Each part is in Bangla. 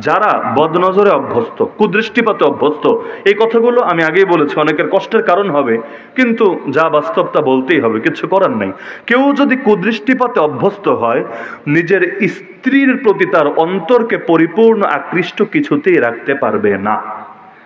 যারা বদনজরে অভ্যস্ত, কুদৃষ্টিপাতে অভ্যস্ত, এই কথাগুলো আমি আগেই বলেছি অনেকের কষ্টের কারণ হবে, কিন্তু যা বাস্তব তা বলতেই হবে, কিছু করার নাই। কেউ যদি কুদৃষ্টিপাতে অভ্যস্ত হয়, নিজের স্ত্রীর প্রতি তার অন্তরকে পরিপূর্ণ আকৃষ্ট কিছুতেই রাখতে পারবে না।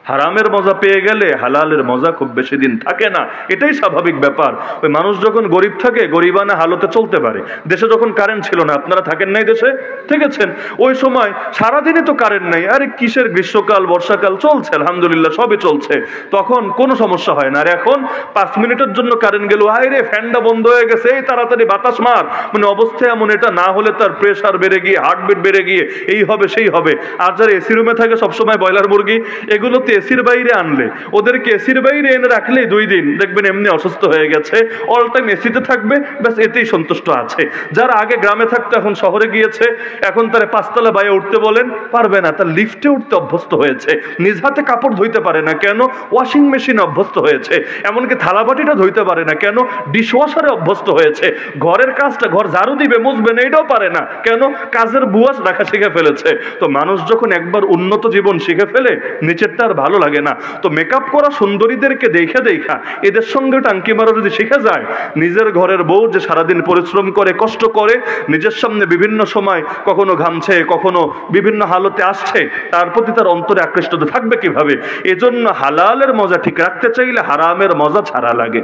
হারামের মজা পেয়ে গেলে হালালের মজা খুব বেশি দিন থাকে না, এটাই স্বাভাবিক ব্যাপার। ওই মানুষ যখন গরিব থাকে গরিবানা হালতে চলতে পারে। দেশে যখন কারেন্ট ছিল না, আপনারা থাকেন নাই দেশে, থেকেছেন, ওই সময় সারাদিনই তো কারেন্ট নাই, আরে কিসের গ্রীষ্মকাল বর্ষাকাল চলছে, আলহামদুলিল্লাহ সবই চলছে, তখন কোনো সমস্যা হয় না। আর এখন 5 মিনিটের জন্য কারেন্ট গেল, হায় রে ফ্যানটা বন্ধ হয়ে গেছে, এই তাড়াতাড়ি বাতাস মার, মানে অবস্থা এমন, এটা না হলে তার প্রেশার বেড়ে গিয়ে হার্টবিট বেড়ে গিয়ে এই হবে সেই হবে। আর যারা এসি রুমে থাকে সবসময় ব্রয়লার মুরগি, এগুলোতে এসির বাইরে আনলে, ওদেরকে এসির বাইরে এনে রাখলেই 2 দিন দেখবেন এমনি অসুস্থ হয়ে গেছে, অল টাইম এসিতে থাকবে, ব্যাস এতেই সন্তুষ্ট আছে। যারা আগে গ্রামে থাকতো এখন শহরে গিয়েছে, এখন তারা 5 তলা বাইরে উঠতে বলেন পারবে না, তার লিফটে উঠতে অভ্যস্ত হয়েছে, নিজ হাতে কাপড় ধুইতে পারে না, কেন? ওয়াশিং মেশিনে অভ্যস্ত হয়েছে। এমনকি থালাবাটিটা ধুইতে পারে না, কেন? ডিশওয়াশারে অভ্যস্ত হয়েছে। ঘরের কাজটা, ঘর ঝাড়ু দিবে মুছবে না, এটাও পারে না, কেন? কাজের বুয়াস রাখা শিখে ফেলেছে। তো মানুষ যখন একবার উন্নত জীবন শিখে ফেলে, নিচেরটা আর ভালো লাগে না। তো মেকআপ করা সুন্দরীদেরকে দেখা দেখা এদের সঙ্গে টাঙ্কি মারা যদি শিখে যায়, নিজের ঘরের বউ যে সারাদিন পরিশ্রম করে কষ্ট করে নিজের সামনে বিভিন্ন সময় কখনো ঘামছে, কখনো বিভিন্ন হালতে আসছে, তার প্রতি তার অন্তরে আকৃষ্ট থাকবে কিভাবে? এজন্য হালালের মজা ঠিক রাখতে চাইলে হারামের মজা ছাড়া লাগে।